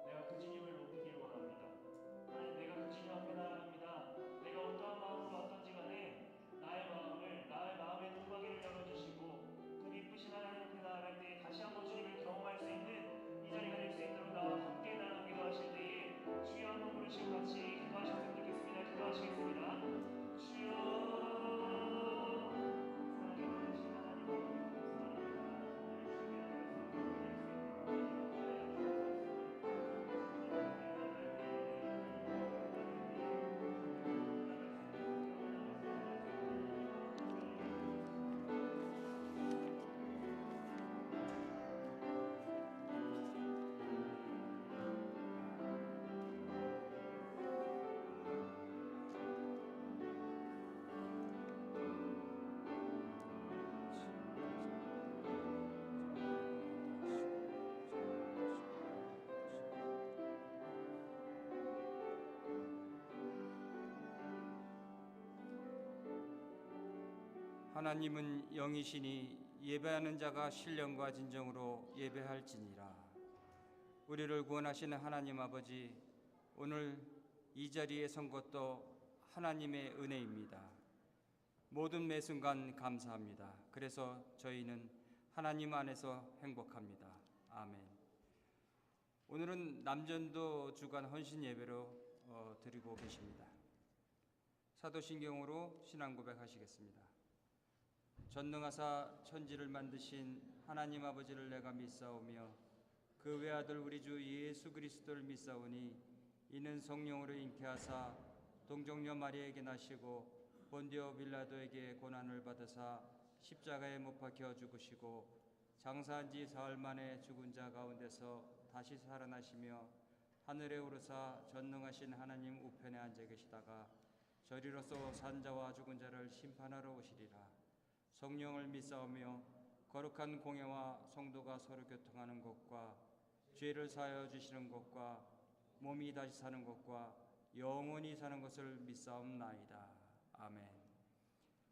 내가 그 주님을 높이기를 원합니다. 하나님, 내가 그 주님 앞에 나아갑니다. 내가 어떠한 마음으로 왔던지 간에 나의 마음의 눈가기를 열어주시고 그 기쁘신 하나님 앞에 나아갈 때 다시 한번 주님을 경험할 수 있는 이 자리가 될 수 있도록 나와 함께 나누기도 기도하실 때에 주여 한번 부르시고 같이 기도하셨으면 좋겠습니다. 기도하시겠습니다. 주여 하나님은 영이시니 예배하는 자가 신령과 진정으로 예배할지니라. 우리를 구원하시는 하나님 아버지, 오늘 이 자리에 선 것도 하나님의 은혜입니다. 모든 매 순간 감사합니다. 그래서 저희는 하나님 안에서 행복합니다. 아멘. 오늘은 남전도 주간 헌신 예배로 드리고 계십니다. 사도신경으로 신앙 고백하시겠습니다. 전능하사 천지를 만드신 하나님 아버지를 내가 믿사오며 그 외아들 우리 주 예수 그리스도를 믿사오니 이는 성령으로 잉태하사 동정녀 마리아에게 나시고 본디오 빌라도에게 고난을 받으사 십자가에 못 박혀 죽으시고 장사한 지 사흘 만에 죽은 자 가운데서 다시 살아나시며 하늘에 오르사 전능하신 하나님 우편에 앉아 계시다가 저리로서 산 자와 죽은 자를 심판하러 오시리라. 성령을 믿사오며 거룩한 공예와 성도가 서로 교통하는 것과 죄를 사하여 주시는 것과 몸이 다시 사는 것과 영원히 사는 것을 믿사옵나이다. 아멘.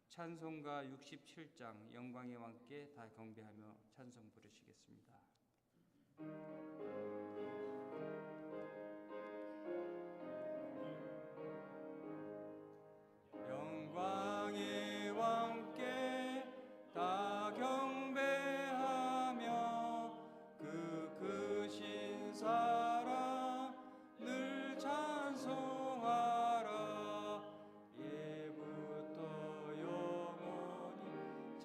찬송가 67장 영광의 왕께 다 경배하며 찬송 부르시겠습니다. 영광의 왕께 다 경배하며 그 크신 사랑 늘 찬송하라. 예부터 영원히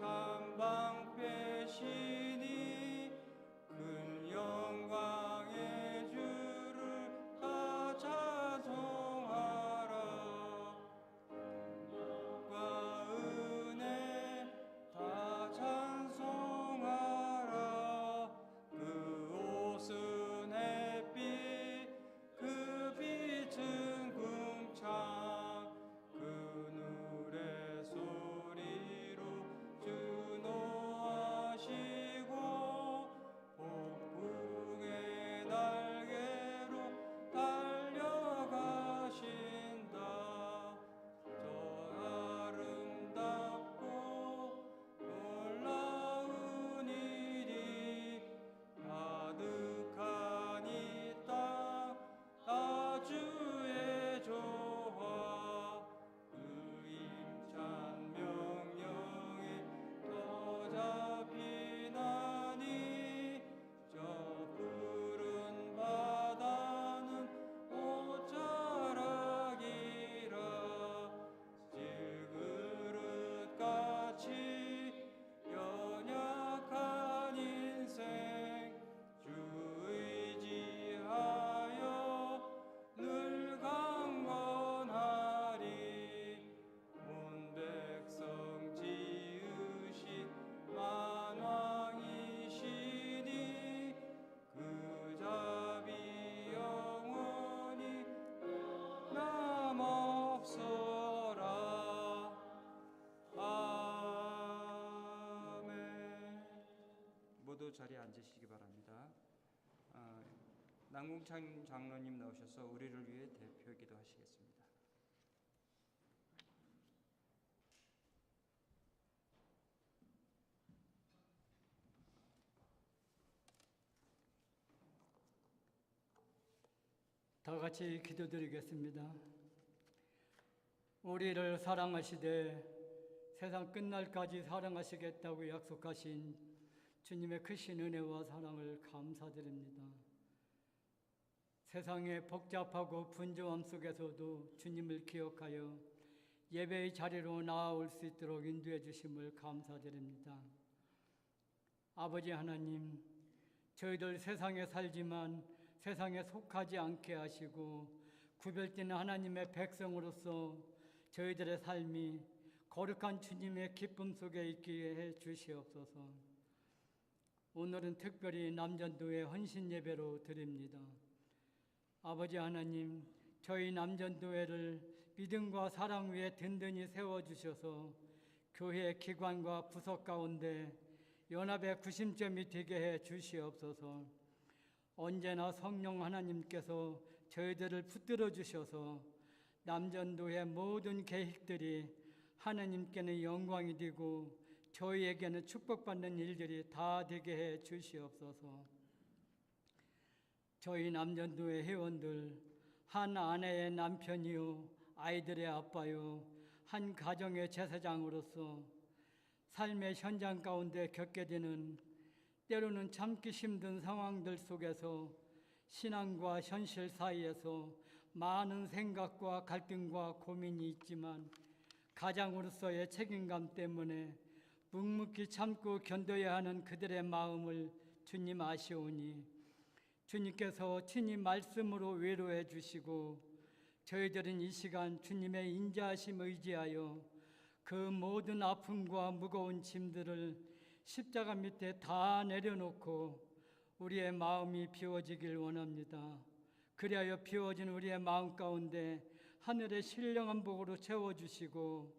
찬방패시니 큰 영광의 주를 다 찬송하라. 다 찬송하라. 그 옷은 햇빛 그 빛은 궁창 그 누의 소리로 주 노하시고 폭풍의 날개로 달려가신다. 저 아름답고 놀라운 일이 가득한 이 땅 다 주의 조화 그 힘찬 명령에 더 잡히나니 저 푸른 바다는 옷자락이라. 질그릇같이 연약한 인생 주 의지하여 늘 강건하리. 온 백성 지으신 만왕이시니 그 자비 영원히 남없어라. 아멘. 모두 자리에 앉으시기 바랍니다. 남궁찬 장로님 나오셔서 우리를 위해 대표 기도하시겠습니다. 다 같이 기도드리겠습니다. 우리를 사랑하시되 세상 끝날까지 사랑하시겠다고 약속하신 주님의 크신 은혜와 사랑을 감사드립니다. 세상의 복잡하고 분주함 속에서도 주님을 기억하여 예배의 자리로 나아올 수 있도록 인도해 주심을 감사드립니다. 아버지 하나님, 저희들 세상에 살지만 세상에 속하지 않게 하시고 구별되는 하나님의 백성으로서 저희들의 삶이 거룩한 주님의 기쁨 속에 있게 해 주시옵소서. 오늘은 특별히 남전도의 헌신 예배로 드립니다. 아버지 하나님, 저희 남전도회를 믿음과 사랑 위에 든든히 세워주셔서 교회 기관과 부서 가운데 연합의 구심점이 되게 해 주시옵소서. 언제나 성령 하나님께서 저희들을 붙들어 주셔서 남전도의 모든 계획들이 하나님께는 영광이 되고 저희에게는 축복받는 일들이 다 되게 해 주시옵소서. 저희 남전도의 회원들, 한 아내의 남편이요 아이들의 아빠요 한 가정의 제사장으로서 삶의 현장 가운데 겪게 되는 때로는 참기 힘든 상황들 속에서 신앙과 현실 사이에서 많은 생각과 갈등과 고민이 있지만 가장으로서의 책임감 때문에 묵묵히 참고 견뎌야 하는 그들의 마음을 주님 아시오니 주님께서 친히 말씀으로 위로해 주시고 저희들은 이 시간 주님의 인자하심 의지하여 그 모든 아픔과 무거운 짐들을 십자가 밑에 다 내려놓고 우리의 마음이 비워지길 원합니다. 그리하여 비워진 우리의 마음 가운데 하늘의 신령한 복으로 채워주시고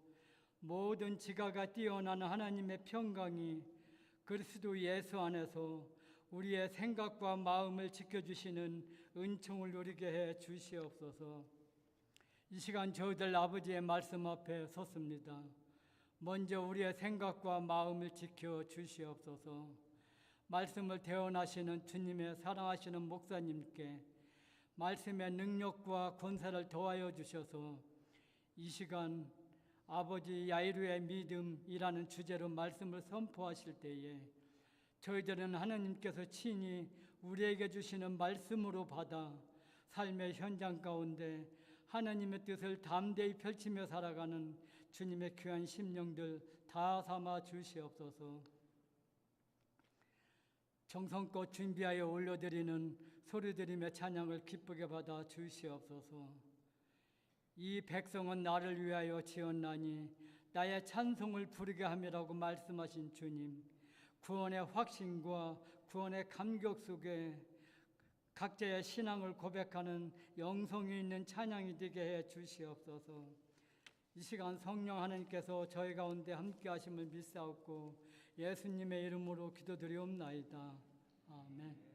모든 지각가 뛰어나는 하나님의 평강이 그리스도 예수 안에서 우리의 생각과 마음을 지켜주시는 은총을 누리게 해 주시옵소서. 이 시간 저희들 아버지의 말씀 앞에 섰습니다. 먼저 우리의 생각과 마음을 지켜 주시옵소서. 말씀을 대언하시는 주님의 사랑하시는 목사님께 말씀의 능력과 권세를 더하여 주셔서 이 시간 아버지 야이루의 믿음이라는 주제로 말씀을 선포하실 때에 저희들은 하나님께서 친히 우리에게 주시는 말씀으로 받아 삶의 현장 가운데 하나님의 뜻을 담대히 펼치며 살아가는 주님의 귀한 심령들 다 삼아 주시옵소서. 정성껏 준비하여 올려드리는 소리드림의 찬양을 기쁘게 받아 주시옵소서. 이 백성은 나를 위하여 지었나니 나의 찬송을 부르게 함이라고 말씀하신 주님, 구원의 확신과 구원의 감격 속에 각자의 신앙을 고백하는 영성이 있는 찬양이 되게 해 주시옵소서. 이 시간 성령 하나님께서 저희 가운데 함께 하심을 믿사옵고 예수님의 이름으로 기도드리옵나이다. 아멘.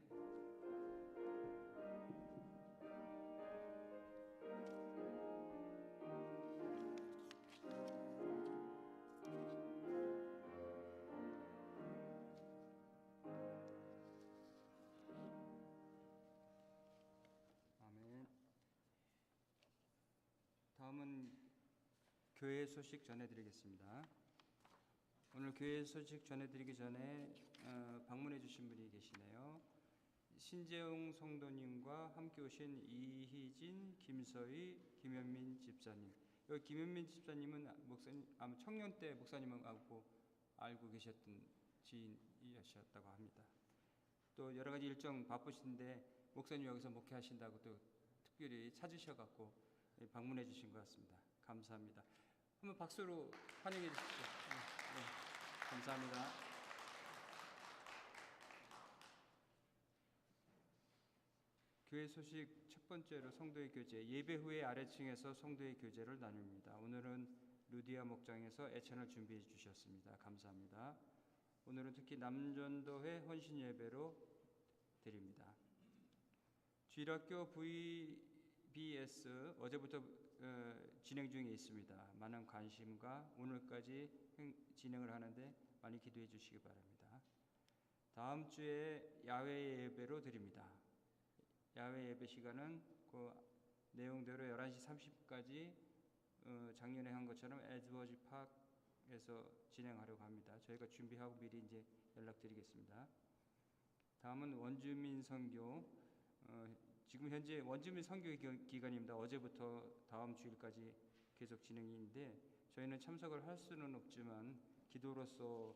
다음은 교회 소식 전해드리겠습니다. 오늘 교회 소식 전해드리기 전에 방문해 주신 분이 계시네요. 신재웅 성도님과 함께 오신 이희진, 김서희, 김현민 집사님. 여기 김현민 집사님은 목사님, 아마 청년 때 목사님은 알고 계셨던 지인이셨다고 합니다. 또 여러 가지 일정 바쁘신데 목사님 여기서 목회하신다고 또 특별히 찾으셔갖고 방문해 주신 것 같습니다. 감사합니다. 한번 박수로 환영해 주십시오. 네, 감사합니다. 교회 소식 첫 번째로 성도의 교제, 예배 후에 아래층에서 성도의 교제를 나눕니다. 오늘은 루디아 목장에서 애찬을 준비해 주셨습니다. 감사합니다. 오늘은 특히 남전도회 헌신 예배로 드립니다. 주일학교 VBS 어제부터 진행 중에 있습니다. 많은 관심과 오늘까지 진행을 하는데 많이 기도해 주시기 바랍니다. 다음 주에 야외 예배로 드립니다. 야외 예배 시간은 그 내용대로 11시 30분까지 작년에 한 것처럼 에드워즈 파크에서 진행하려고 합니다. 저희가 준비하고 미리 이제 연락드리겠습니다. 다음은 원주민 선교. 지금 현재 원주민 선교 기간입니다. 어제부터 다음 주일까지 계속 진행인데 저희는 참석을 할 수는 없지만 기도로서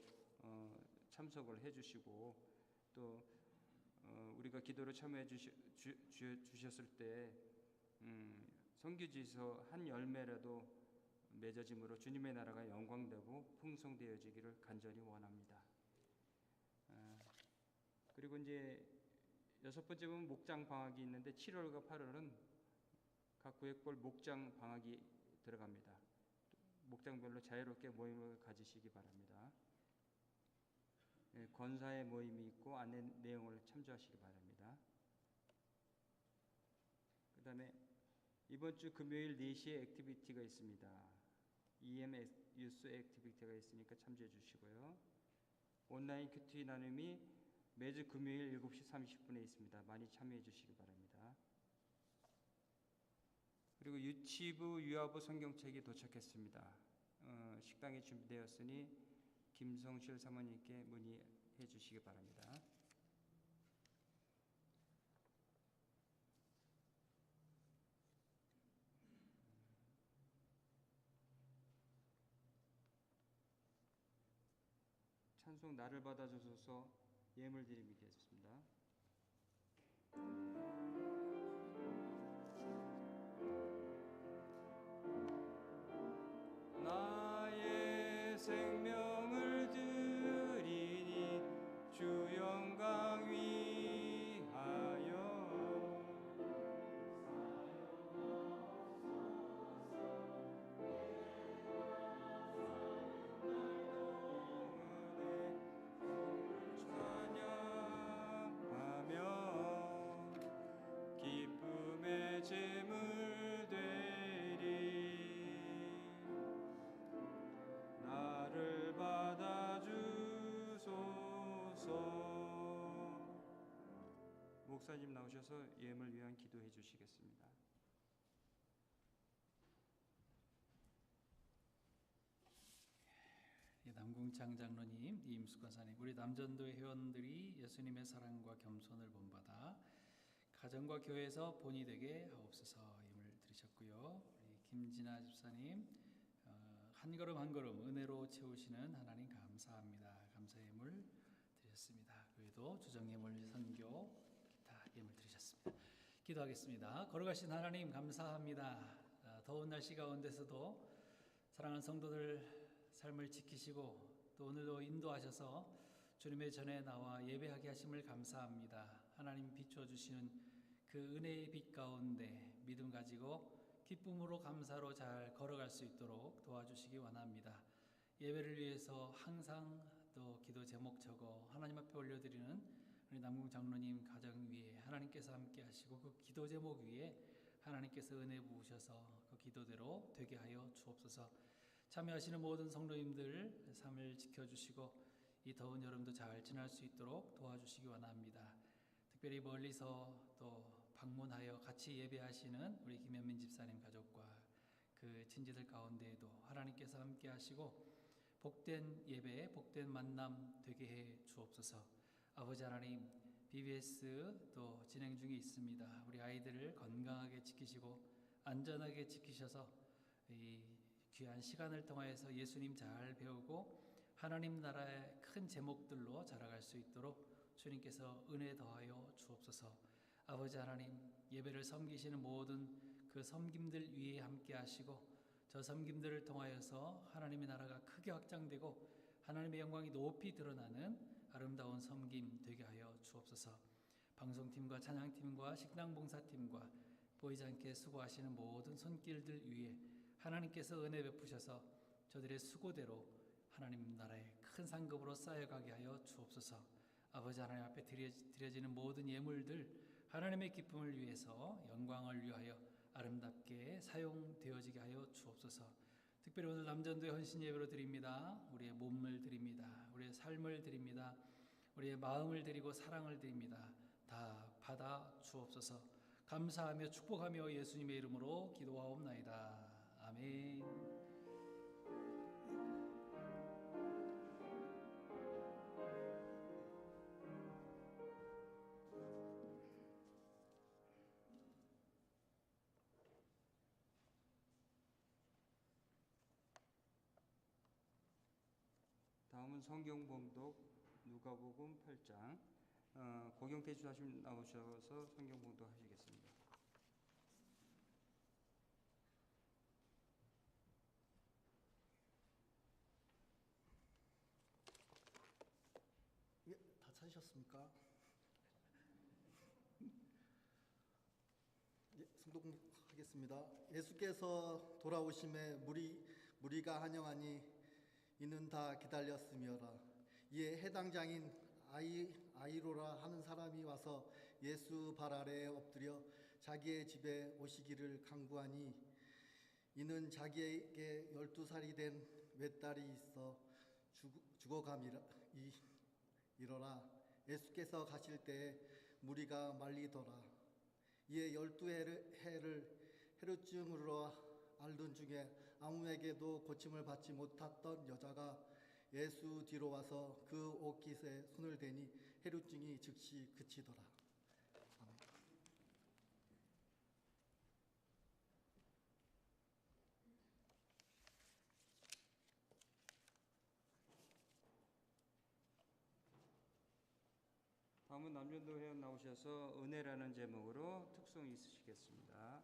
참석을 해주시고 또 우리가 기도로 참여해 주셨을 때 선교지에서 한 열매라도 맺어짐으로 주님의 나라가 영광되고 풍성되어지기를 간절히 원합니다. 그리고 이제 여섯 번째 보면 목장 방학이 있는데 7월과 8월은 각 구역별 목장 방학이 들어갑니다. 목장별로 자유롭게 모임을 가지시기 바랍니다. 권사의 모임이 있고 안내 내용을 참조하시기 바랍니다. 그 다음에 이번 주 금요일 4시에 액티비티가 있습니다. EM 유스 액티비티가 있으니까 참조해 주시고요. 온라인 큐티 나눔이 매주 금요일 7시 30분에 있습니다. 많이 참여해 주시기 바랍니다. 그리고 유치부 유아부 성경책이 도착했습니다. 식당이 준비되었으니 김성실 사모님께 문의해 주시기 바랍니다. 찬송 나를 받아주소서 예물 드리겠습니다. 나의 생명을 드리니 주 영광 위하여 찬양하며 기쁨의 제물 되리 나를 받아주소서. 목사님 나오셔서 예물 위한 기도해 주시겠습니다. 남궁창 장로님, 이임숙 권사님, 우리 남전도의 회원들이 예수님의 사랑과 겸손을 본받아 가정과 교회에서 본이 되게 하옵소서. 예물 드리셨고요. 우리 김진아 집사님, 한 걸음 한 걸음 은혜로 채우시는 하나님 감사합니다. 감사 예물 드렸습니다. 그 외에도 주정 예물, 선교, 기타 예물 드리셨습니다. 기도하겠습니다. 걸어가신 하나님 감사합니다. 더운 날씨 가운데서도 사랑하는 성도들 삶을 지키시고 또 오늘도 인도하셔서 주님의 전에 나와 예배하게 하심을 감사합니다. 하나님 비춰주시는 그 은혜의 빛 가운데 믿음 가지고 기쁨으로 감사로 잘 걸어갈 수 있도록 도와주시기 원합니다. 예배를 위해서 항상 또 기도 제목 적어 하나님 앞에 올려드리는 우리 남궁 장로님 가정 위에 하나님께서 함께 하시고 그 기도 제목 위에 하나님께서 은혜 부으셔서 그 기도대로 되게 하여 주옵소서. 참여하시는 모든 성도님들 삶을 지켜주시고 이 더운 여름도 잘 지날 수 있도록 도와주시기 원합니다. 특별히 멀리서 또 방문하여 같이 예배하시는 우리 김현민 집사님 가족과 그 친지들 가운데에도 하나님께서 함께 하시고 복된 예배, 복된 만남 되게 해 주옵소서. 아버지 하나님, BBS 또 진행 중에 있습니다. 우리 아이들을 건강하게 지키시고 안전하게 지키셔서 이 귀한 시간을 통하여서 예수님 잘 배우고 하나님 나라의 큰 제목들로 자라갈 수 있도록 주님께서 은혜 더하여 주옵소서. 아버지 하나님, 예배를 섬기시는 모든 그 섬김들 위에 함께 하시고 저 섬김들을 통하여서 하나님의 나라가 크게 확장되고 하나님의 영광이 높이 드러나는 아름다운 섬김 되게 하여 주옵소서. 방송팀과 찬양팀과 식당봉사팀과 보이지 않게 수고하시는 모든 손길들 위에 하나님께서 은혜 베푸셔서 저들의 수고대로 하나님 나라의 큰 상급으로 쌓여가게 하여 주옵소서. 아버지 하나님 앞에 드려지는 모든 예물들 하나님의 기쁨을 위해서 영광을 위하여 아름답게 사용되어지게 하여 주옵소서. 특별히 오늘 남전도의 헌신 예배로 드립니다. 우리의 몸을 드립니다. 우리의 삶을 드립니다. 우리의 마음을 드리고 사랑을 드립니다. 다 받아 주옵소서. 감사하며 축복하며 예수님의 이름으로 기도하옵나이다. 아멘. 다음은 성경 봉독 누가복음 8장 고경태 주사님 나오셔서 성경 봉독하시겠습니다. 예, 다 찾으셨습니까? 예, 승독하겠습니다. 예수께서 돌아오심에 무리가 환영하니 이는 다 기다렸음이어라. 이에 해당장인 아이로라 하는 사람이 와서 예수 발 아래에 엎드려 자기의 집에 오시기를 간구하니 이는 자기에게 12살이 된 외딸이 있어 죽어감이라 이러라. 예수께서 가실 때에 무리가 말리더라. 이에 12해를 해루증으로 앓던 중에 아무에게도 고침을 받지 못했던 여자가 예수 뒤로 와서 그 옷깃에 손을 대니 해루증이 즉시 그치더라. 아멘. 다음은 남전도 회원 나오셔서 은혜라는 제목으로 특송 있으시겠습니다.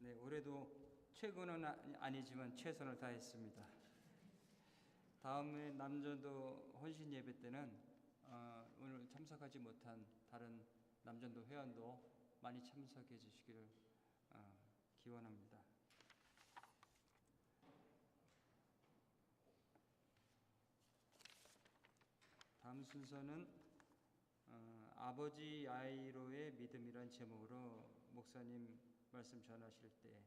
네, 올해도 최고는 아니지만 최선을 다했습니다. 다음에 남전도 헌신 예배 때는 오늘 참석하지 못한 다른 남전도 회원도 많이 참석해 주시기를 기원합니다. 다음 순서는 아버지 야이로의 믿음이란 제목으로 목사님 말씀 전하실 때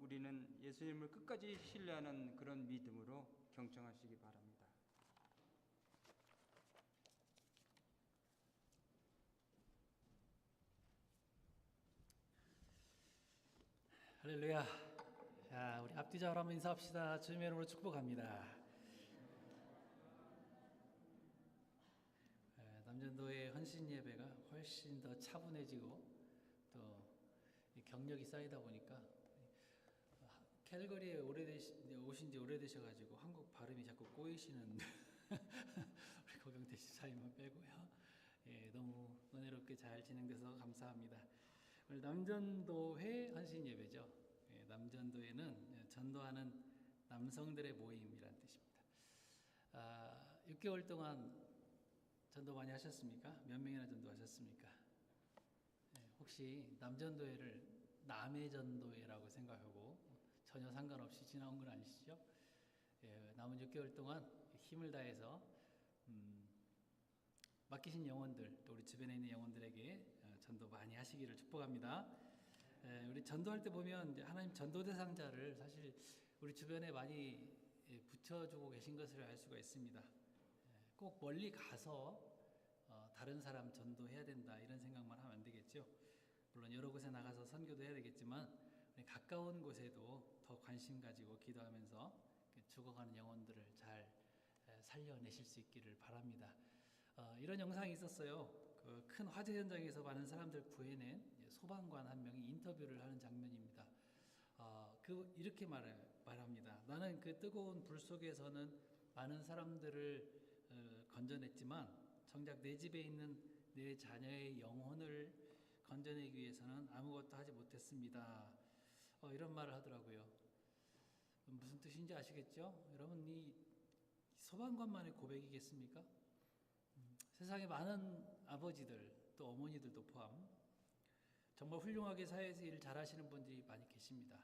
우리는 예수님을 끝까지 신뢰하는 그런 믿음으로 경청하시기 바랍니다. 할렐루야. 자, 우리 앞뒤적으로 한번 인사합시다. 주님의 이름으로 축복합니다. 남전도의 헌신 예배가 훨씬 더 차분해지고 또 경력이 쌓이다 보니까 캘거리에 오신 지 오래되셔가지고 한국 발음이 자꾸 꼬이시는 우리 고경태 집사님만 빼고요. 예, 너무 은혜롭게 잘 진행돼서 감사합니다. 오늘 남전도회 헌신 예배죠. 예, 남전도회는 전도하는 남성들의 모임이란 뜻입니다. 6개월 동안 전도 많이 하셨습니까? 몇 명이나 전도하셨습니까? 예, 혹시 남전도회를 남의 전도회라고 생각하고 전혀 상관없이 지나온 건 아니시죠? 예, 남은 6개월 동안 힘을 다해서 맡기신 영혼들, 또 우리 주변에 있는 영혼들에게 전도 많이 하시기를 축복합니다. 우리 전도할 때 보면 이제 하나님 전도 대상자를 사실 우리 주변에 많이 붙여주고 계신 것을 알 수가 있습니다. 꼭 멀리 가서 다른 사람 전도해야 된다 이런 생각만 하면 안 되겠죠. 물론 여러 곳에 나가서 선교도 해야 되겠지만 우리 가까운 곳에도 더 관심 가지고 기도하면서 죽어가는 영혼들을 잘 살려내실 수 있기를 바랍니다. 이런 영상이 있었어요. 그 큰 화재 현장에서 많은 사람들 구해낸 소방관 한 명이 인터뷰를 하는 장면입니다. 이렇게 말합니다. 나는 그 뜨거운 불 속에서는 많은 사람들을 건져냈지만 정작 내 집에 있는 내 자녀의 영혼을 건져내기 위해서는 아무것도 하지 못했습니다. 이런 말을 하더라고요. 무슨 뜻인지 아시겠죠? 여러분, 이 소방관만의 고백이겠습니까? 세상에 많은 아버지들 또 어머니들도 포함 정말 훌륭하게 사회에서 일을 잘하시는 분들이 많이 계십니다.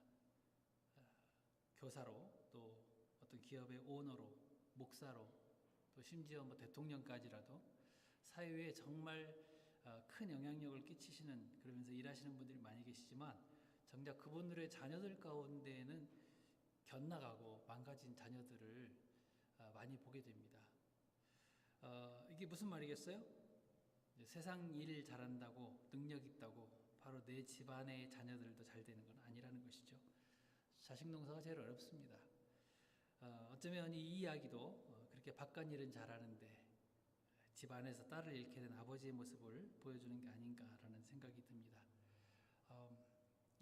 교사로 또 어떤 기업의 오너로 목사로 또 심지어 대통령까지라도 사회에 정말 큰 영향력을 끼치시는 그러면서 일하시는 분들이 많이 계시지만 정작 그분들의 자녀들 가운데에는 곁나가고 망가진 자녀들을 많이 보게 됩니다. 이게 무슨 말이겠어요? 세상 일 잘한다고 능력 있다고 바로 내 집안의 자녀들도 잘 되는 건 아니라는 것이죠. 자식 농사가 제일 어렵습니다. 어쩌면 이 이야기도 그렇게 바깥 일은 잘하는데 집안에서 딸을 잃게 된 아버지의 모습을 보여주는 게 아닌가라는 생각이 듭니다.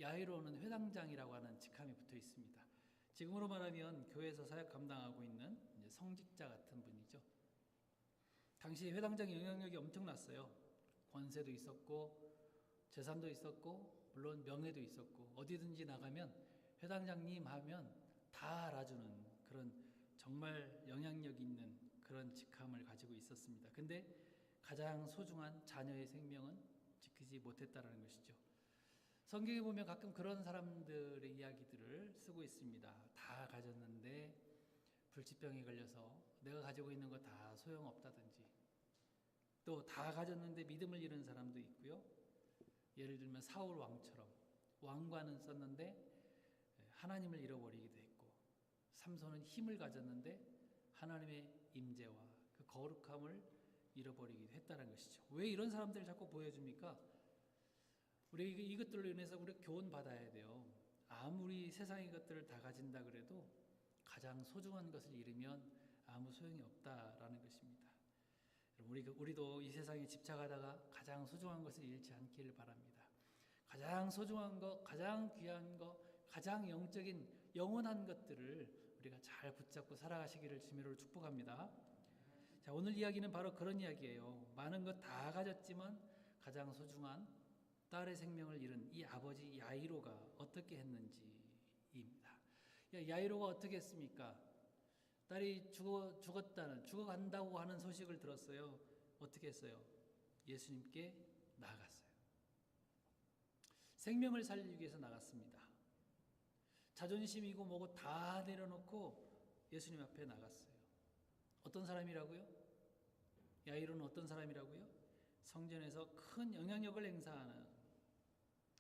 야이로는 회당장이라고 하는 직함이 붙어 있습니다. 지금으로 말하면 교회에서 사역 감당하고 있는 성직자 같은 분이죠. 당시 회당장의 영향력이 엄청났어요. 권세도 있었고 재산도 있었고 물론 명예도 있었고 어디든지 나가면 회당장님 하면 다 알아주는 그런 정말 영향력 있는 그런 직함을 가지고 있었습니다. 근데 가장 소중한 자녀의 생명은 지키지 못했다는 것이죠. 성경에 보면 가끔 그런 사람들의 이야기들을 쓰고 있습니다. 다 가졌는데 불치병에 걸려서 내가 가지고 있는 거 다 소용없다든지 또 다 가졌는데 믿음을 잃은 사람도 있고요. 예를 들면 사울 왕처럼 왕관은 썼는데 하나님을 잃어버리기도 했고 삼손은 힘을 가졌는데 하나님의 임재와 그 거룩함을 잃어버리기도 했다는 것이죠. 왜 이런 사람들을 자꾸 보여줍니까? 우리 이것들로 인해서 우리가 교훈 받아야 돼요. 아무리 세상의 것들을 다 가진다 그래도 가장 소중한 것을 잃으면 아무 소용이 없다라는 것입니다. 우리도 이 세상에 집착하다가 가장 소중한 것을 잃지 않기를 바랍니다. 가장 소중한 것, 가장 귀한 것, 가장 영적인 영원한 것들을 우리가 잘 붙잡고 살아가시기를 주님으로 축복합니다. 자, 오늘 이야기는 바로 그런 이야기예요. 많은 것 다 가졌지만 가장 소중한 딸의 생명을 잃은 이 아버지 야이로가 어떻게 했는지입니다. 야이로가 어떻게 했습니까? 딸이 죽어간다고 하는 소식을 들었어요. 어떻게 했어요? 예수님께 나아갔어요. 생명을 살리기 위해서 나갔습니다. 자존심이고 뭐고 다 내려놓고 예수님 앞에 나갔어요. 어떤 사람이라고요? 야이로는 어떤 사람이라고요? 성전에서 큰 영향력을 행사하는,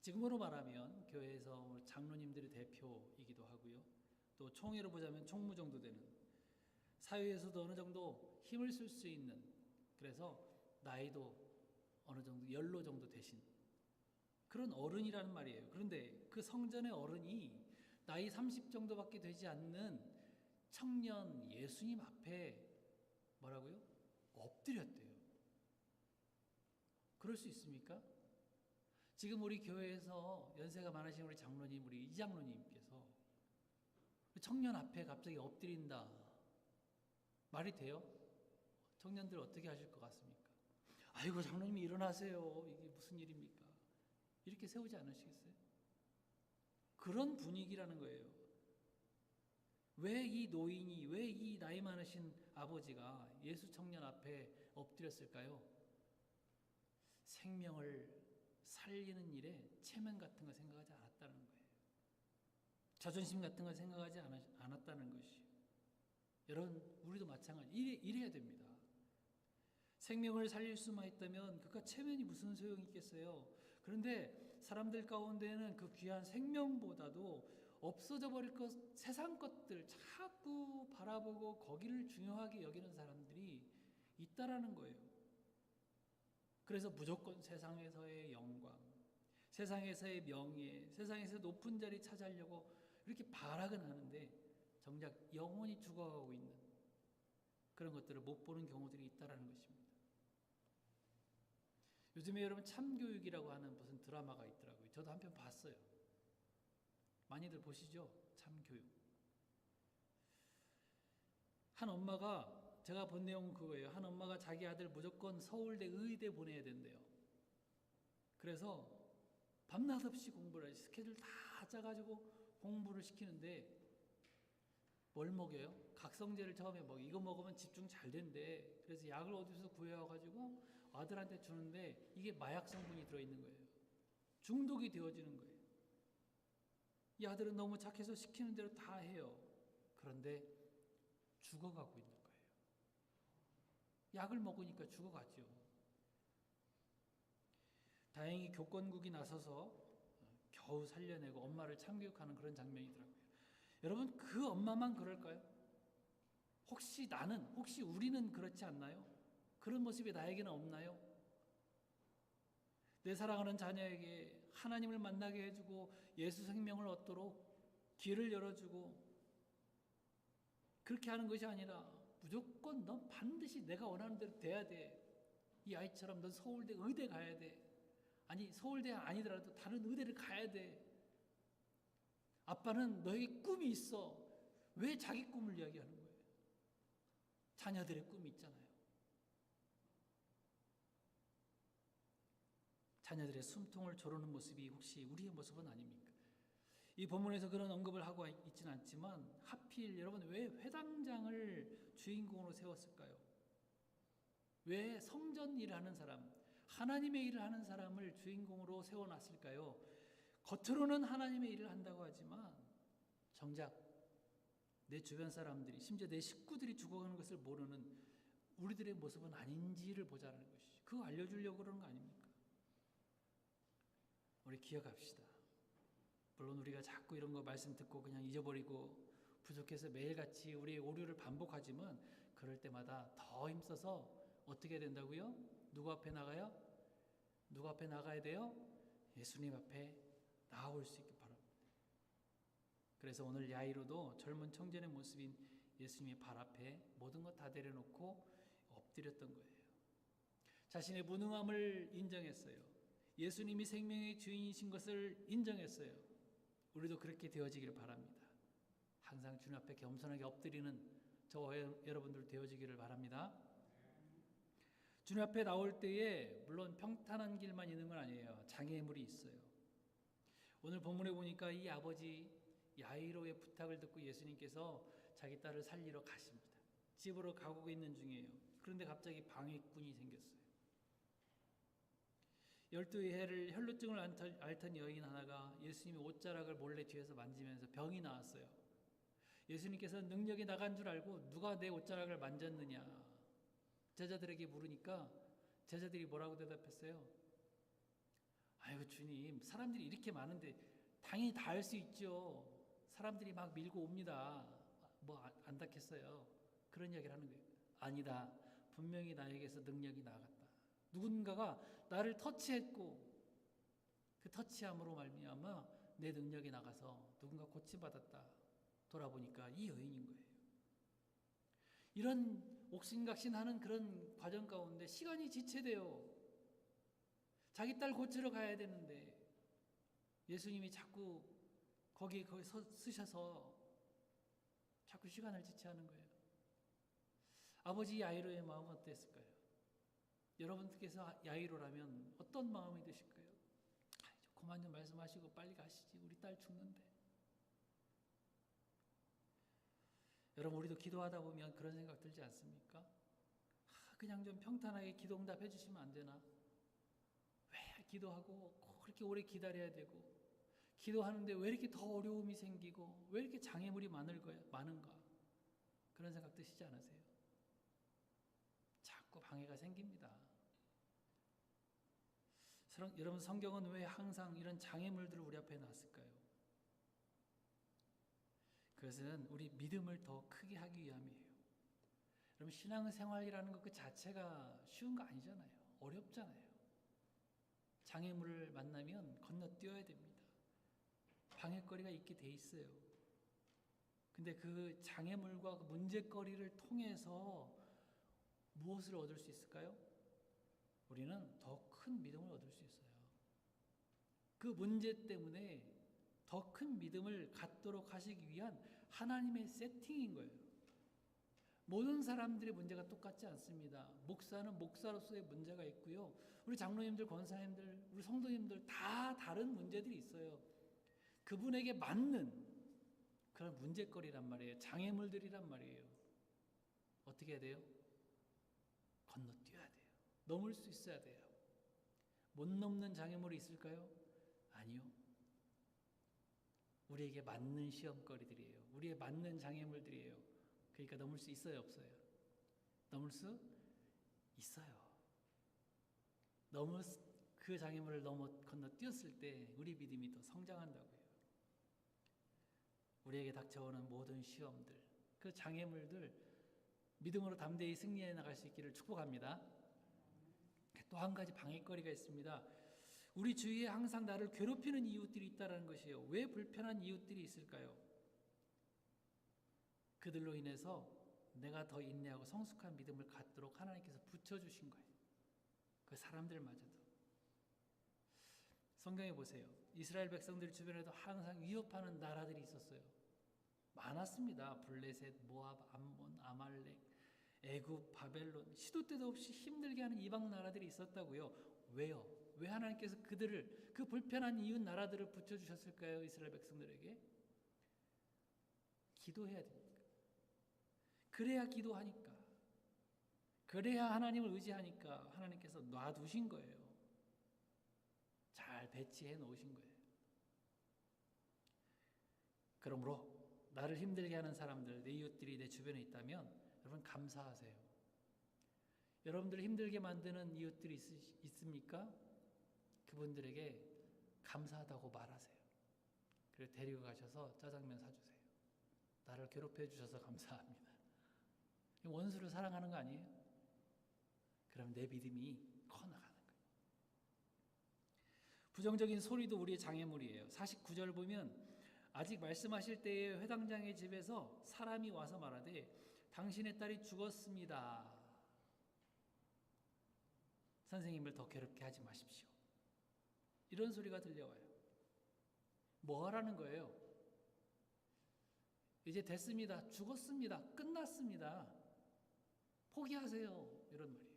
지금으로 말하면 교회에서 장로님들의 대표이기도 하고요. 또 총회로 보자면 총무 정도 되는, 사회에서도 어느 정도 힘을 쓸 수 있는, 그래서 나이도 어느 정도 연로 정도 되신 그런 어른이라는 말이에요. 그런데 그 성전의 어른이 나이 30 정도밖에 되지 않는 청년 예수님 앞에 뭐라고요? 엎드렸대요. 그럴 수 있습니까? 지금 우리 교회에서 연세가 많으신 우리 장로님, 우리 이장로님께서 청년 앞에 갑자기 엎드린다. 말이 돼요? 청년들 어떻게 하실 것 같습니까? 아이고, 장로님이 일어나세요. 이게 무슨 일입니까? 이렇게 세우지 않으시겠어요? 그런 분위기라는 거예요. 왜 이 노인이, 왜 이 나이 많으신 아버지가 예수 청년 앞에 엎드렸을까요? 생명을 살리는 일에 체면 같은 걸 생각하지 않았다는 거예요. 자존심 같은 걸 생각하지 않았다는 것이요. 여러분, 우리도 마찬가지. 이래야 됩니다. 생명을 살릴 수만 있다면 그깟 체면이 무슨 소용이 있겠어요. 그런데 사람들 가운데는 그 귀한 생명보다도 없어져 버릴 것, 세상 것들 자꾸 바라보고 거기를 중요하게 여기는 사람들이 있다라는 거예요. 그래서 무조건 세상에서의 영광, 세상에서의 명예, 세상에서 높은 자리 차지하려고 이렇게 발악은 하는데 정작 영혼이 죽어가고 있는 그런 것들을 못 보는 경우들이 있다라는 것입니다. 요즘에 여러분 참교육이라고 하는 무슨 드라마가 있더라고요. 저도 한편 봤어요. 많이들 보시죠? 참교육. 한 엄마가, 제가 본 내용은 그거예요. 한 엄마가 자기 아들 무조건 서울대 의대 보내야 된대요. 그래서 밤낮 없이 공부를 해서 스케줄 다 짜가지고 공부를 시키는데 뭘 먹여요? 각성제를 처음에 이거 먹으면 집중 잘 된대. 그래서 약을 어디서 구해와가지고 아들한테 주는데 이게 마약 성분이 들어있는 거예요. 중독이 되어지는 거예요. 이 아들은 너무 착해서 시키는 대로 다 해요. 그런데 죽어가고 있는 거예요. 약을 먹으니까 죽어가죠. 다행히 교권국이 나서서 겨우 살려내고 엄마를 참교육하는 그런 장면이더라고요. 여러분, 그 엄마만 그럴까요? 혹시 우리는 그렇지 않나요? 그런 모습이 나에게는 없나요? 내 사랑하는 자녀에게 하나님을 만나게 해주고 예수 생명을 얻도록 길을 열어주고, 그렇게 하는 것이 아니라 무조건 넌 반드시 내가 원하는 대로 돼야 돼. 이 아이처럼 넌 서울대 의대 가야 돼. 아니, 서울대 아니더라도 다른 의대를 가야 돼. 아빠는 너에게 꿈이 있어. 왜 자기 꿈을 이야기하는 거예요? 자녀들의 꿈이 있잖아요. 자녀들의 숨통을 조르는 모습이 혹시 우리의 모습은 아닙니까? 이 본문에서 그런 언급을 하고 있지는 않지만 하필 여러분 왜 회당장을 주인공으로 세웠을까요? 왜 성전 일을 하는 사람, 하나님의 일을 하는 사람을 주인공으로 세워놨을까요? 겉으로는 하나님의 일을 한다고 하지만 정작 내 주변 사람들이, 심지어 내 식구들이 죽어가는 것을 모르는 우리들의 모습은 아닌지를 보자는 것이, 그거 알려주려고 그러는 거 아닙니까? 우리 기억합시다. 물론 우리가 자꾸 이런 거 말씀 듣고 그냥 잊어버리고 부족해서 매일같이 우리의 오류를 반복하지만 그럴 때마다 더 힘써서 어떻게 된다고요? 누구 앞에 나가요? 누구 앞에 나가야 돼요? 예수님 앞에 나올 수 있기 바랍니다. 그래서 오늘 야이로도 젊은 청년의 모습인 예수님의 발 앞에 모든 것 다 내려놓고 엎드렸던 거예요. 자신의 무능함을 인정했어요. 예수님이 생명의 주인이신 것을 인정했어요. 우리도 그렇게 되어지기를 바랍니다. 항상 주님 앞에 겸손하게 엎드리는 저와 여러분들 되어지기를 바랍니다. 주님 앞에 나올 때에 물론 평탄한 길만 있는 건 아니에요. 장애물이 있어요. 오늘 본문에 보니까 이 아버지 야이로의 부탁을 듣고 예수님께서 자기 딸을 살리러 가십니다. 집으로 가고 있는 중이에요. 그런데 갑자기 방해꾼이 생겼어요. 12해를 혈루증을 앓던 여인 하나가 예수님의 옷자락을 몰래 뒤에서 만지면서 병이 나왔어요. 예수님께서 능력이 나간 줄 알고 누가 내 옷자락을 만졌느냐 제자들에게 물으니까 제자들이 뭐라고 대답했어요? 아이고 주님, 사람들이 이렇게 많은데 당연히 다 할 수 있죠. 사람들이 막 밀고 옵니다. 뭐 안 닿겠어요. 그런 이야기를 하는 거예요. 아니다. 분명히 나에게서 능력이 나갔다. 누군가가 나를 터치했고 그 터치함으로 말미암아 내 능력이 나가서 누군가 고침받았다. 돌아보니까 이 여인인 거예요. 이런 옥신각신하는 그런 과정 가운데 시간이 지체돼요. 자기 딸 고치러 가야 되는데 예수님이 자꾸 거기 쓰셔서 자꾸 시간을 지체하는 거예요. 아버지 야이로의 마음은 어땠을까요? 여러분께서 야이로라면 어떤 마음이 드실까요? 그만 좀 말씀하시고 빨리 가시지. 우리 딸 죽는데. 여러분 우리도 기도하다 보면 그런 생각 들지 않습니까? 그냥 좀 평탄하게 기도 응답해 주시면 안 되나? 왜 기도하고 그렇게 오래 기다려야 되고 기도하는데 왜 이렇게 더 어려움이 생기고 왜 이렇게 장애물이 많은가? 그런 생각 드시지 않으세요? 자꾸 방해가 생깁니다. 여러분 성경은 왜 항상 이런 장애물들을 우리 앞에 놨을까요? 그것은 우리 믿음을 더 크게 하기 위함이에요. 여러분 신앙생활이라는 것 그 자체가 쉬운 거 아니잖아요. 어렵잖아요. 장애물을 만나면 건너뛰어야 됩니다. 방해거리가 있게 돼 있어요. 근데 그 장애물과 그 문제거리를 통해서 무엇을 얻을 수 있을까요? 우리는 더 큰 믿음을 얻을 수 있어요. 그 문제 때문에 더 큰 믿음을 갖도록 하시기 위한 하나님의 세팅인 거예요. 모든 사람들의 문제가 똑같지 않습니다. 목사는 목사로서의 문제가 있고요. 우리 장로님들, 권사님들, 우리 성도님들 다 다른 문제들이 있어요. 그분에게 맞는 그런 문제거리란 말이에요. 장애물들이란 말이에요. 어떻게 해야 돼요? 건너뛰어야 돼요. 넘을 수 있어야 돼요. 못 넘는 장애물이 있을까요? 아니요. 우리에게 맞는 시험거리들이에요. 우리에 맞는 장애물들이에요. 그러니까 넘을 수 있어요, 없어요? 넘을 수 있어요. 그 장애물을 건너뛰었을 때 우리 믿음이 더 성장한다고요. 우리에게 닥쳐오는 모든 시험들, 그 장애물들 믿음으로 담대히 승리해 나갈 수 있기를 축복합니다. 또 한 가지 방해거리가 있습니다. 우리 주위에 항상 나를 괴롭히는 이웃들이 있다는 것이에요. 왜 불편한 이웃들이 있을까요? 그들로 인해서 내가 더 인내하고 성숙한 믿음을 갖도록 하나님께서 붙여주신 거예요. 그 사람들마저도. 성경에 보세요. 이스라엘 백성들 주변에도 항상 위협하는 나라들이 있었어요. 많았습니다. 블레셋, 모압, 암몬, 아말렉, 애굽, 바벨론, 시도 때도 없이 힘들게 하는 이방 나라들이 있었다고요. 왜요? 왜 하나님께서 그 불편한 이웃 나라들을 붙여주셨을까요? 이스라엘 백성들에게? 기도해야 됩니다. 그래야 기도하니까. 그래야 하나님을 의지하니까 하나님께서 놔두신 거예요. 잘 배치해 놓으신 거예요. 그러므로 나를 힘들게 하는 사람들, 내 이웃들이 내 주변에 있다면 여러분 감사하세요. 여러분들을 힘들게 만드는 이웃들이 있습니까? 그분들에게 감사하다고 말하세요. 그리고 데리고 가셔서 짜장면 사주세요. 나를 괴롭혀 주셔서 감사합니다. 원수를 사랑하는 거 아니에요? 그럼 내 믿음이 커나가는 거예요. 부정적인 소리도 우리의 장애물이에요. 49절 보면 아직 말씀하실 때에 회당장의 집에서 사람이 와서 말하되 당신의 딸이 죽었습니다. 선생님을 더 괴롭게 하지 마십시오. 이런 소리가 들려와요. 뭐 하라는 거예요? 이제 됐습니다. 죽었습니다. 끝났습니다. 포기하세요. 이런 말이에요.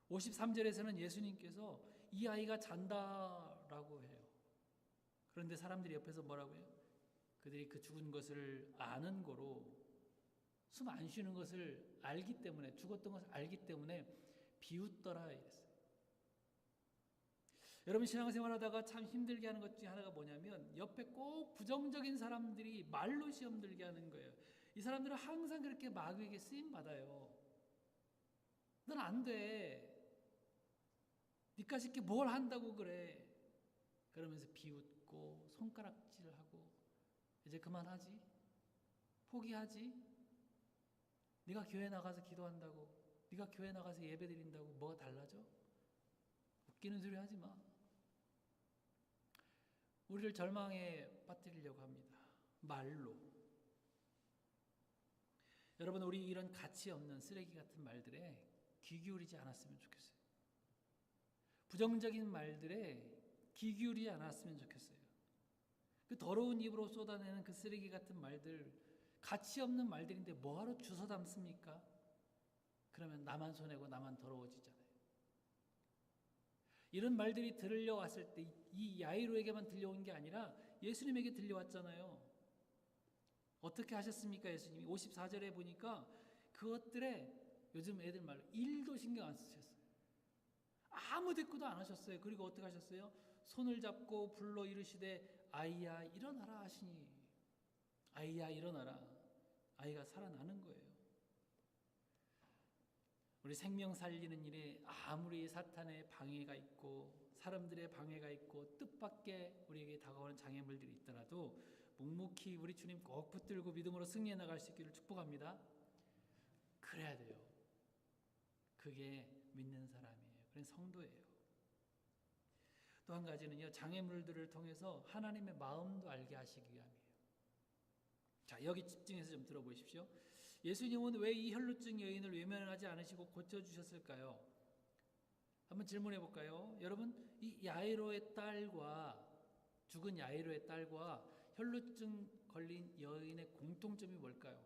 53절에서는 예수님께서 이 아이가 잔다라고 해요. 그런데 사람들이 옆에서 뭐라고 해요? 그들이 그 죽은 것을 아는 거로, 숨 안 쉬는 것을 알기 때문에, 죽었던 것을 알기 때문에 비웃더라 이랬어요. 여러분, 신앙생활하다가 참 힘들게 하는 것 중에 하나가 뭐냐면 옆에 꼭 부정적인 사람들이 말로 시험 들게 하는 거예요. 이 사람들은 항상 그렇게 마귀에게 쓰임 받아요. 넌 안 돼. 니까짓 게 뭘 한다고 그래. 그러면서 비웃고 손가락질하고 이제 그만하지? 포기하지? 네가 교회 나가서 기도한다고, 네가 교회 나가서 예배 드린다고 뭐가 달라져? 웃기는 소리 하지 마. 우리를 절망에 빠뜨리려고 합니다. 말로. 여러분, 우리 이런 가치 없는 쓰레기 같은 말들에 귀 기울이지 않았으면 좋겠어요. 부정적인 말들에 귀 기울이지 않았으면 좋겠어요. 그 더러운 입으로 쏟아내는 그 쓰레기 같은 말들, 가치 없는 말들인데 뭐하러 주워 담습니까? 그러면 나만 손해고 나만 더러워지잖아요. 이런 말들이 들려왔을 때 이 야이로에게만 들려온 게 아니라 예수님에게 들려왔잖아요. 어떻게 하셨습니까? 예수님이 54절에 보니까 그것들에 요즘 애들 말로 1도 신경 안 쓰셨어요. 아무 대꾸도 안 하셨어요. 그리고 어떻게 하셨어요? 손을 잡고 불러 이르시되 아이야 일어나라 하시니, 아이야 일어나라. 아이가 살아나는 거예요. 우리 생명 살리는 일에 아무리 사탄의 방해가 있고 사람들의 방해가 있고 뜻밖의 우리에게 다가오는 장애물들이 있더라도 묵묵히 우리 주님 꼭 붙들고 믿음으로 승리해 나갈 수 있기를 축복합니다. 그래야 돼요. 그게 믿는 사람이에요. 그건 성도예요. 또 한 가지는요, 장애물들을 통해서 하나님의 마음도 알게 하시기 위함이에요. 자, 여기 집중해서 좀 들어보십시오. 예수님은 왜 이 혈루증 여인을 외면하지 않으시고 고쳐주셨을까요? 한번 질문해 볼까요? 여러분, 이 야이로의 딸과, 죽은 야이로의 딸과 혈루증 걸린 여인의 공통점이 뭘까요?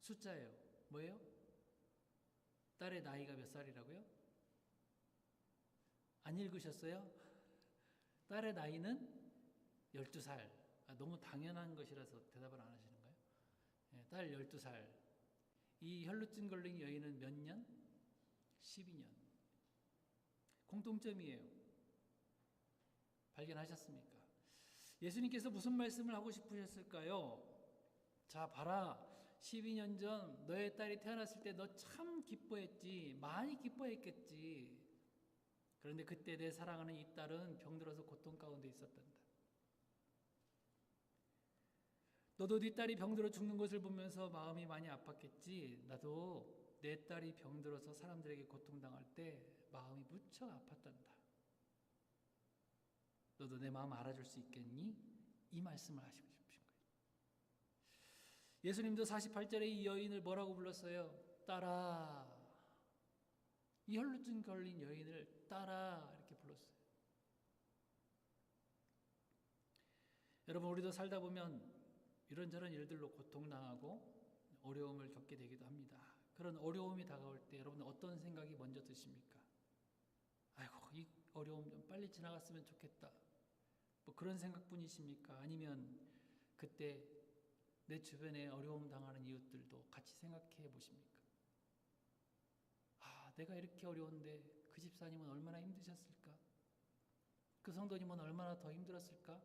숫자예요. 뭐예요? 딸의 나이가 몇 살이라고요? 안 읽으셨어요? 딸의 나이는 12살. 너무 당연한 것이라서 대답을 안 하시는 거예요? 네, 딸 12살. 이 혈루증 걸린 여인은 몇 년? 12년. 공통점이에요. 발견하셨습니까? 예수님께서 무슨 말씀을 하고 싶으셨을까요? 자, 봐라. 12년 전 너의 딸이 태어났을 때 너 참 기뻐했지. 많이 기뻐했겠지. 그런데 그때 내 사랑하는 이 딸은 병들어서 고통 가운데 있었단다. 너도 네 딸이 병들어 죽는 것을 보면서 마음이 많이 아팠겠지. 나도 내 딸이 병들어서 사람들에게 고통당할 때 마음이 무척 아팠단다. 너도 내 마음 알아줄 수 있겠니? 이 말씀을 하시고 싶으신 거예요. 예수님도 48절에 이 여인을 뭐라고 불렀어요? 딸아. 이 혈루증 걸린 여인을 딸아 이렇게 불렀어요. 여러분, 우리도 살다 보면 이런저런 일들로 고통당하고 어려움을 겪게 되기도 합니다. 그런 어려움이 다가올 때 여러분 어떤 생각이 먼저 드십니까? 아이고, 이 어려움 좀 빨리 지나갔으면 좋겠다. 뭐 그런 생각뿐이십니까? 아니면 그때 내 주변에 어려움 당하는 이웃들도 같이 생각해 보십니까? 아, 내가 이렇게 어려운데 그 집사님은 얼마나 힘드셨을까? 그 성도님은 얼마나 더 힘들었을까?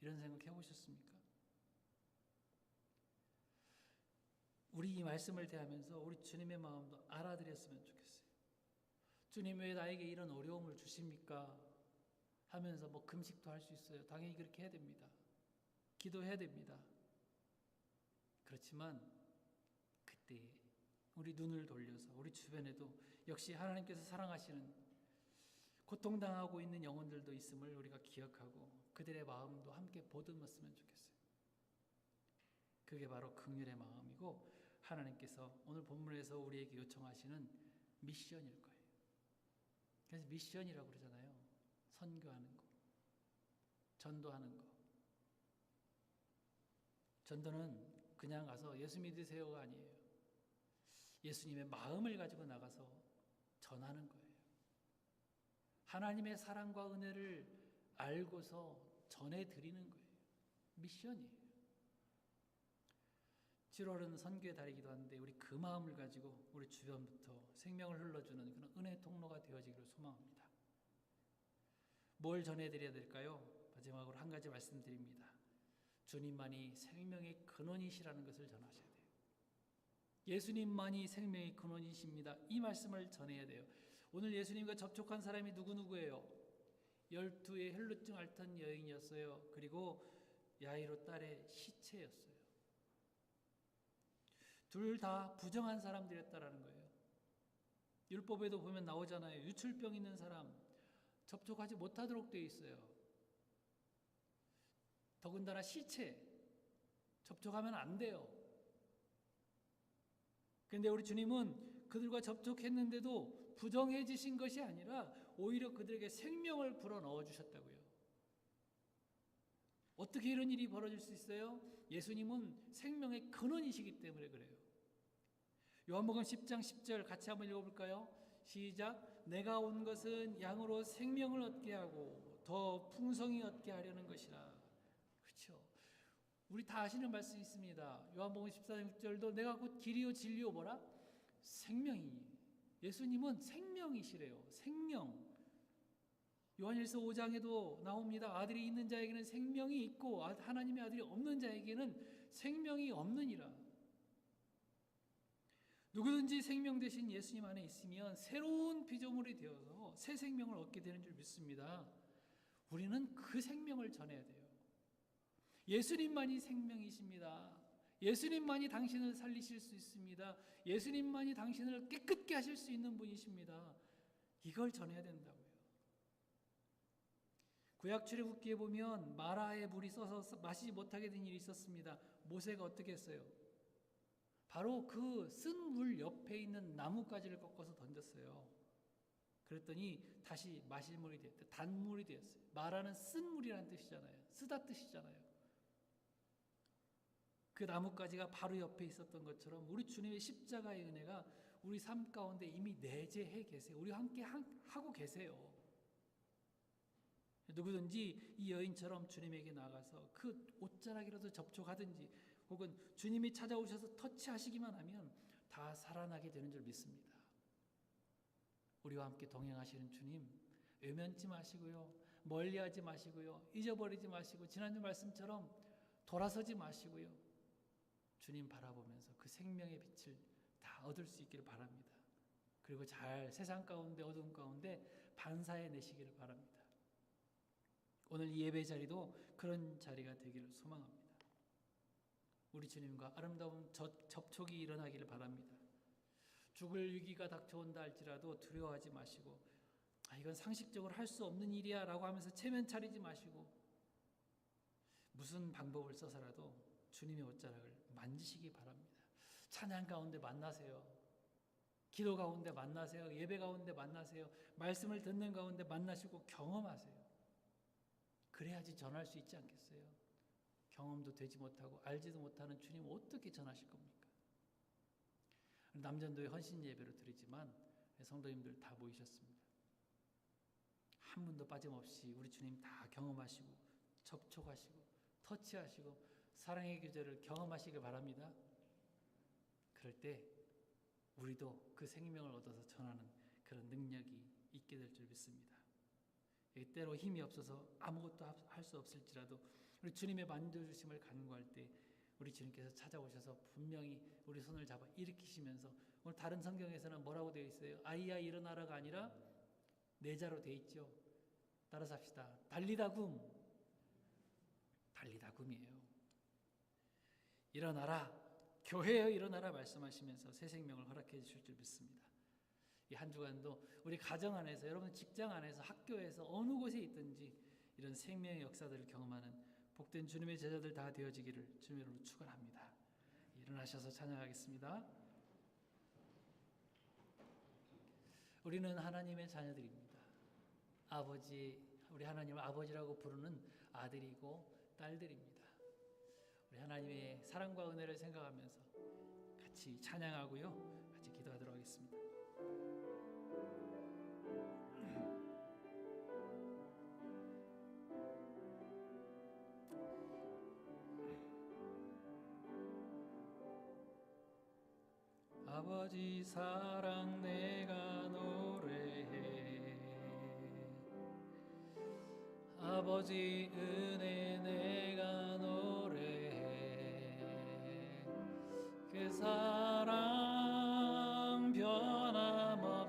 이런 생각 해보셨습니까? 우리 이 말씀을 대하면서 우리 주님의 마음도 알아드렸으면 좋겠어요. 주님, 왜 나에게 이런 어려움을 주십니까? 하면서 뭐 금식도 할 수 있어요. 당연히 그렇게 해야 됩니다. 기도해야 됩니다. 그렇지만 그때 우리 눈을 돌려서 우리 주변에도 역시 하나님께서 사랑하시는 고통당하고 있는 영혼들도 있음을 우리가 기억하고 그들의 마음도 함께 보듬었으면 좋겠어요. 그게 바로 긍휼의 마음이고 하나님께서 오늘 본문에서 우리에게 요청하시는 미션일 거예요. 그래서 미션이라고 그러잖아요. 선교하는 거, 전도하는 거. 전도는 그냥 가서 예수 믿으세요가 아니에요. 예수님의 마음을 가지고 나가서 전하는 거예요. 하나님의 사랑과 은혜를 알고서 전해드리는 거예요. 미션이에요. 7월은 선교의 달이기도 한데 우리 그 마음을 가지고 우리 주변부터 생명을 흘러주는 그런 은혜 통로가 되어지기를 소망합니다. 뭘 전해드려야 될까요? 마지막으로 한 가지 말씀드립니다. 주님만이 생명의 근원이시라는 것을 전하셔야 돼요. 예수님만이 생명의 근원이십니다. 이 말씀을 전해야 돼요. 오늘 예수님과 접촉한 사람이 누구예요? 12의 혈루증 앓던 여인이었어요. 그리고 야이로 딸의 시체였어요. 둘 다 부정한 사람들이었다라는 거예요. 율법에도 보면 나오잖아요. 유출병 있는 사람 접촉하지 못하도록 되어 있어요. 더군다나 시체 접촉하면 안 돼요. 그런데 우리 주님은 그들과 접촉했는데도 부정해지신 것이 아니라 오히려 그들에게 생명을 불어넣어 주셨다고요. 어떻게 이런 일이 벌어질 수 있어요? 예수님은 생명의 근원이시기 때문에 그래요. 요한복음 10장 10절 같이 한번 읽어볼까요? 시작. 내가 온 것은 양으로 생명을 얻게 하고 더 풍성히 얻게 하려는 것이라. 그렇죠. 우리 다 아시는 말씀이 있습니다. 요한복음 14장 6절도 내가 곧 길이요 진리요 뭐라? 생명이니. 예수님은 생명이시래요. 생명. 요한일서 5장에도 나옵니다. 아들이 있는 자에게는 생명이 있고 하나님의 아들이 없는 자에게는 생명이 없느니라. 누구든지 생명 되신 예수님 안에 있으면 새로운 피조물이 되어서 새 생명을 얻게 되는 줄 믿습니다. 우리는 그 생명을 전해야 돼요. 예수님만이 생명이십니다. 예수님만이 당신을 살리실 수 있습니다. 예수님만이 당신을 깨끗게 하실 수 있는 분이십니다. 이걸 전해야 된다고요. 구약 출애굽기에 보면 마라에 물이 써서 마시지 못하게 된 일이 있었습니다. 모세가 어떻게 했어요? 바로 그 쓴 물 옆에 있는 나뭇가지를 꺾어서 던졌어요. 그랬더니 다시 마실 물이 되었대. 단물이 되었어요. 마라는 쓴 물이라는 뜻이잖아요. 쓰다 뜻이잖아요. 그 나뭇가지가 바로 옆에 있었던 것처럼 우리 주님의 십자가의 은혜가 우리 삶 가운데 이미 내재해 계세요. 우리와 함께 하고 계세요. 누구든지 이 여인처럼 주님에게 나가서 그 옷자락이라도 접촉하든지 혹은 주님이 찾아오셔서 터치하시기만 하면 다 살아나게 되는 줄 믿습니다. 우리와 함께 동행하시는 주님, 외면치 마시고요. 멀리하지 마시고요. 잊어버리지 마시고 지난주 말씀처럼 돌아서지 마시고요. 주님 바라보면서 그 생명의 빛을 다 얻을 수 있기를 바랍니다. 그리고 잘 세상 가운데 어두운 가운데 반사해 내시기를 바랍니다. 오늘 이 예배 자리도 그런 자리가 되기를 소망합니다. 우리 주님과 아름다운 접촉이 일어나기를 바랍니다. 죽을 위기가 닥쳐온다 할지라도 두려워하지 마시고 이건 상식적으로 할 수 없는 일이야 라고 하면서 체면 차리지 마시고 무슨 방법을 써서라도 주님의 옷자락을 만지시기 바랍니다. 찬양 가운데 만나세요. 기도 가운데 만나세요. 예배 가운데 만나세요. 말씀을 듣는 가운데 만나시고 경험하세요. 그래야지 전할 수 있지 않겠어요? 경험도 되지 못하고 알지도 못하는 주님 어떻게 전하실 겁니까? 남전도에 헌신 예배로 드리지만 성도님들 다 모이셨습니다. 한 분도 빠짐없이 우리 주님 다 경험하시고 접촉하시고 터치하시고 사랑의 교제를 경험하시길 바랍니다. 그럴 때 우리도 그 생명을 얻어서 전하는 그런 능력이 있게 될 줄 믿습니다. 때로 힘이 없어서 아무것도 할 수 없을지라도 우리 주님의 만져주심을 간구할 때 우리 주님께서 찾아오셔서 분명히 우리 손을 잡아 일으키시면서 오늘 다른 성경에서는 뭐라고 되어 있어요? 아이야 일어나라가 아니라 내자로 되어 있죠. 따라서 합시다. 달리다굼. 달리다굼이에요. 일어나라. 교회여 일어나라 말씀하시면서 새 생명을 허락해 주실 줄 믿습니다. 이 한 주간도 우리 가정 안에서 여러분 직장 안에서 학교에서 어느 곳에 있든지 이런 생명의 역사들을 경험하는 복된 주님의 제자들 다 되어지기를 주님으로 축원합니다. 일어나셔서 찬양하겠습니다. 우리는 하나님의 자녀들입니다. 우리 하나님을 아버지라고 부르는 아들이고 딸들입니다. 우리 하나님의 사랑과 은혜를 생각하면서 같이 찬양하고요. 같이 기도 기도하도록 하겠습니다. 아버지 사랑 내가 노래해, 아버지 은혜 내가 노래해. 그 사랑 변함없으신,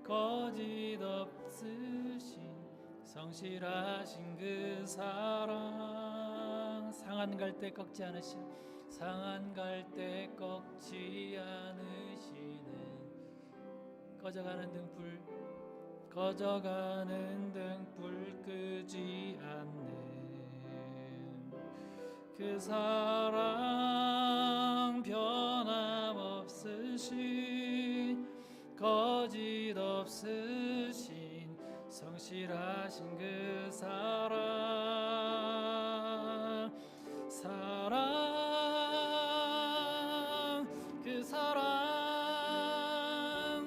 거짓 없으신, 성실하신 그 사랑, 상한 갈 때 꺾지 않으신, 상한 갈 때 꺾지 않으시는, 꺼져가는 등불 끄지 않는 그 사랑 변함없으신, 거짓 없으신, 성실하신 그 사랑, 그 사랑,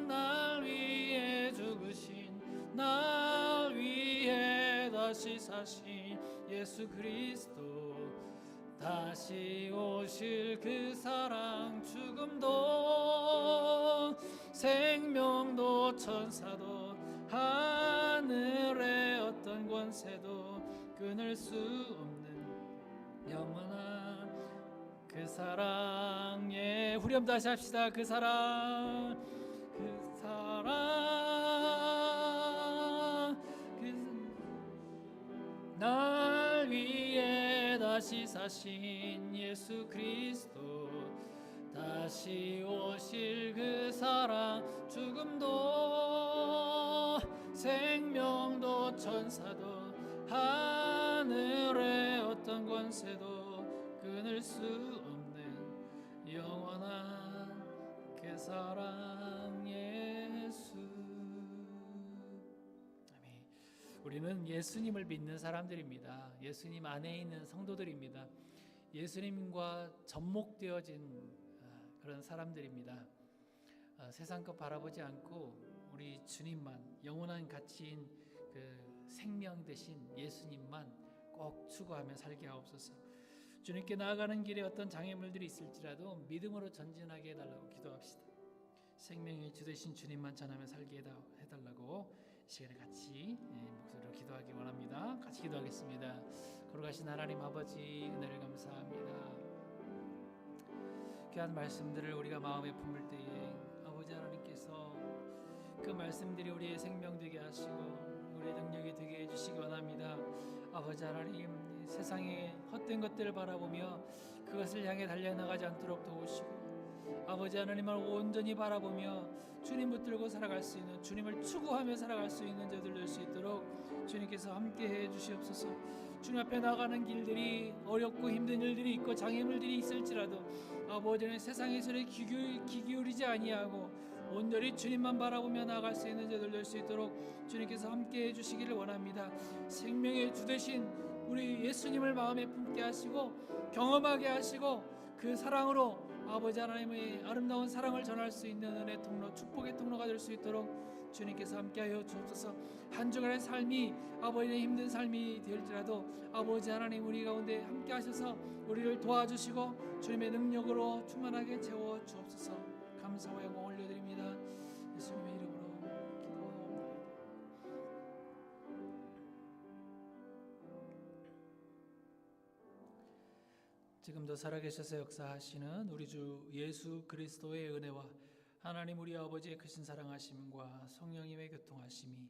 날 위해 죽으신, 날 위해 다시 사신 예수 그리스도, 다시 오실 그 사랑, 죽음도 생명도 천사도 하늘의 어떤 권세도 끊을 수 없는 영원한 그 사랑. 예, 후렴 다시 합시다. 그 사랑, 그 사랑, 날 위해 다시 사신 예수 그리스도, 다시 오실 그 사랑, 죽음도 생명도 천사도 하늘의 어떤 권세도 끊을 수 없는 영원한 그 사랑 예수. 아멘. 우리는 예수님을 믿는 사람들입니다. 예수님 안에 있는 성도들입니다. 예수님과 접목되어진 그런 사람들입니다. 세상 것 바라보지 않고 우리 주님만, 영원한 가치인 그 생명 되신 예수님만 꼭 추구하며 살게 하옵소서. 주님께 나아가는 길에 어떤 장애물들이 있을지라도 믿음으로 전진하게 해달라고 기도합시다. 생명의 주 되신 주님만 전하며 살게 해달라고 시간에 같이 목소리로 기도하기 원합니다. 같이 기도하겠습니다. 거룩하신 하나님 아버지, 은혜를 감사합니다. 귀한 말씀들을 우리가 마음에 품을 때에 아버지 하나님께서 그 말씀들이 우리의 생명 되게 하시고 우리의 능력이 되게 해주시기 원합니다. 아버지 하나님, 세상의 헛된 것들을 바라보며 그것을 향해 달려나가지 않도록 도우시고, 아버지 하나님을 온전히 바라보며 주님 붙들고 살아갈 수 있는, 주님을 추구하며 살아갈 수 있는 저들 될 수 있도록 주님께서 함께해 주시옵소서. 주님 앞에 나가는 길들이 어렵고 힘든 일들이 있고 장애물들이 있을지라도 아버지는 세상의 소리에 귀 기울이지 아니하고 온전히 주님만 바라보며 나아갈 수 있는 저들 될 수 있도록 주님께서 함께해 주시기를 원합니다. 생명의 주 되신 우리 예수님을 마음에 품게 하시고 경험하게 하시고 그 사랑으로 아버지 하나님의 아름다운 사랑을 전할 수 있는 은혜 통로, 축복의 통로가 될 수 있도록 주님께서 함께하여 주옵소서. 한 주간의 삶이 아버지의 힘든 삶이 될지라도 아버지 하나님 우리 가운데 함께하셔서 우리를 도와주시고 주님의 능력으로 충만하게 채워 주옵소서. 감사와 영광 올려드립니다. 예수님의 이름으로 기도하옵나이다. 지금도 살아계셔서 역사하시는 우리 주 예수 그리스도의 은혜와 하나님 우리 아버지의 크신 사랑하심과 성령님의 교통하심이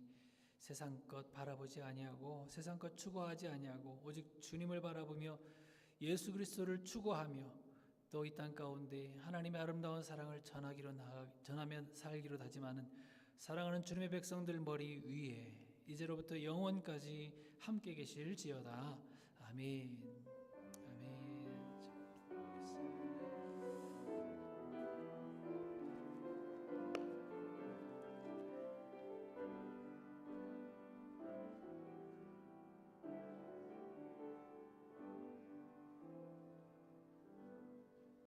세상 것 바라보지 아니하고 세상 것 추구하지 아니하고 오직 주님을 바라보며 예수 그리스도를 추구하며 또 이 땅 가운데 하나님의 아름다운 사랑을 전하며 살기로 다짐하는 사랑하는 주님의 백성들 머리 위에 이제로부터 영원까지 함께 계실지어다. 아멘.